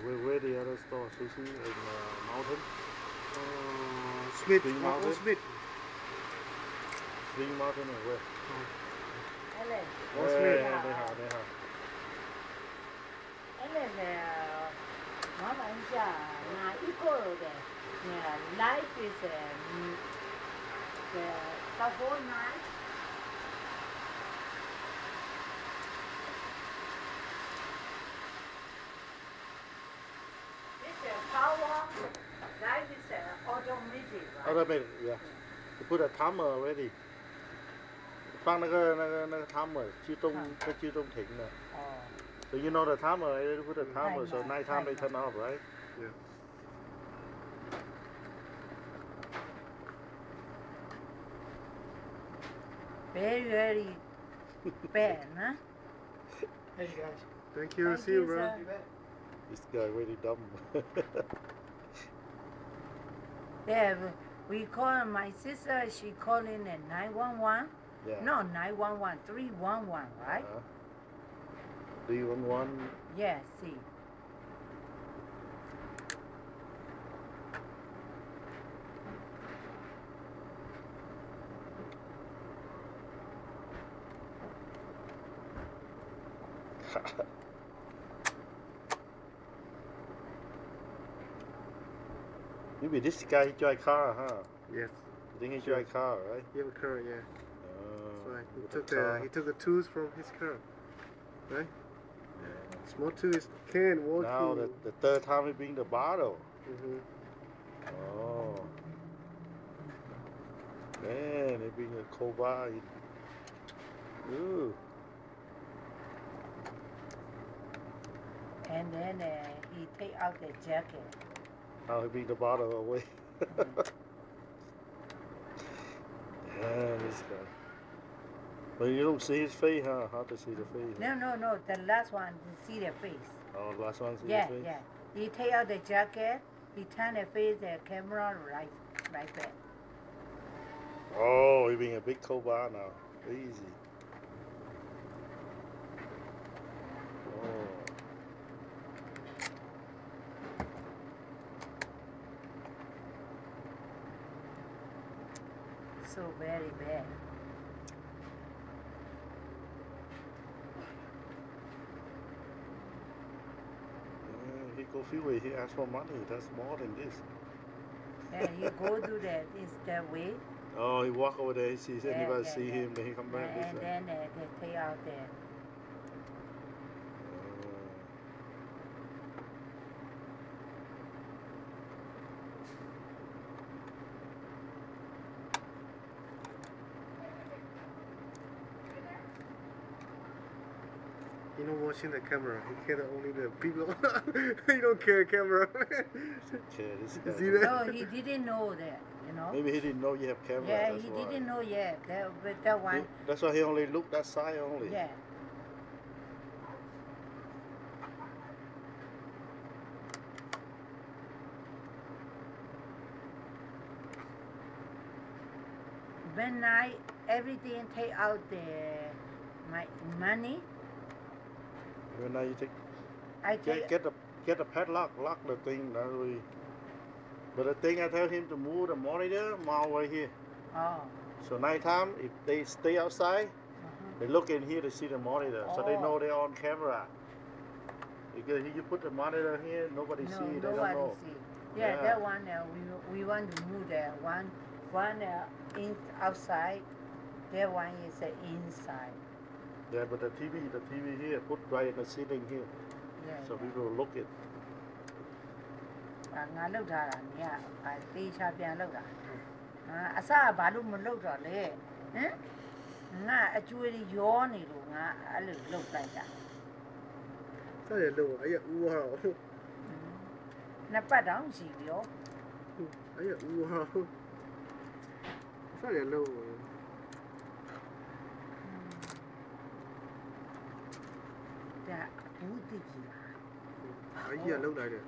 Where the other store sushi in Mountain? Smith. Spring Mountain. Smith. Spring Mountain or where? Smith. They have. Life is the whole night. It's a power. Life is automatic, right? Automatic, yeah. You put a timer already. 放那个 timer 自动停的。So you know the timer, right? You put a timer, so night time they turn off, right? Yeah. Very, very bad, huh? Hey guys. Thank you. See you, bro. This guy really dumb. Yeah, we call my sister. She calling at 911. Yeah. No, 911, 311, right? 311. Yeah, see. Maybe this guy he drive car, huh? Yes. You think he drive car, right? He have a car, yeah. That's right. He took the tools from his car, right? Yeah. Small tools can walk. Now the third time he bring the bottle. Oh. Man, they bring a cold bar in. Ooh. And then he take out the jacket. Now he bring the bottle away. Yeah, this guy. But you don't see his face, huh? How to see the face? No. The last one, you see the face. Oh, the last one see the face? Yeah. He take out the jacket. He turn the face, the camera right back. Oh, he being a big cold bar now. Easy. Oh. So very bad. He go freeway, he ask for money. That's more than this. Yeah, he go to that way. Oh, he walk over there, he sees anybody see him, then he come back this and way. then they take out there. He not watching the camera. He care only the people. He don't care camera. Yeah, this guy. See that? No, he didn't know that, you know. Maybe he didn't know you have camera. Yeah, that's he why. didn't know yet. That one. That's why he only looked that side only. Yeah. When everything take out my money. When now you take, I take get the padlock, lock the thing that way. But the thing I tell him to move the monitor more over here. Oh. So nighttime, if they stay outside, they look in here to see the monitor, so they know they're on camera. Because if you put the monitor here, nobody see. They don't know. See. Yeah, that one we want to move that one in outside. That one is inside. Yeah, but the TV here, put right in the ceiling here. Yeah. So people will look it. ငါလောက်ထားတာနေကတေးချပြန်လောက်တာအစကဘာလို့မလောက်တော့လဲဟမ်ငါအကျွေးတွေရောနေလို့ငါအဲ့လိုလောက်လိုက်တာစရလို့အဲ့ရဦးဟာနှစ်ပတ်တောင်ရှိပြီရောအဲ့ရဦးဟာစရလို့ဒါဘူးတိကြီးလားအဲ့ရလောက်လိုက်တယ်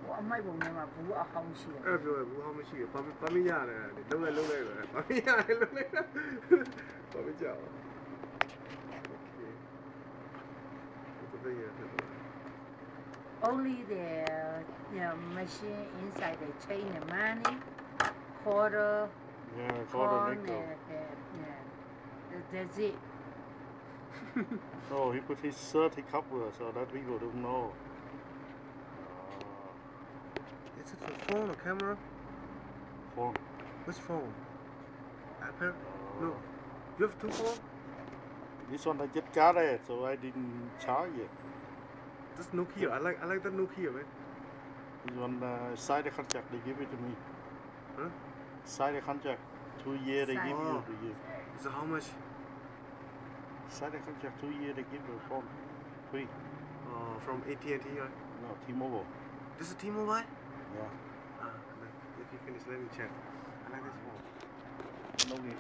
ဟိုအမိုက်ပုံထဲမှာဘူးအဟောင်းရှိတယ်အဲ့ပြောဘူးဟောင်းမရှိဘူးဘာမရလဲလုံးလိုက်ပဲဘာမရလဲလုံးလိုက်ဘာမကြောက်โอเคဒီတော့ရ only the machine inside the chain the money, quarter, Yeah, corn, nickel. that's it. Oh, he put his shirt, he cover so that people don't know. Is it a phone or camera? Phone. Which phone? Apple? No. You have two phones? This one I just got it, so I didn't charge it. That's Nokia. I like that Nokia, man. This one sign the contract, they give it to me. Huh? Sign the contract. 2 years they give you to you. So how much? Sign the contract 2 years they give you a phone. Free. From AT&T, right? No, T-Mobile. This is T-Mobile? Yeah. If you finish, let me check. I like this phone. No need.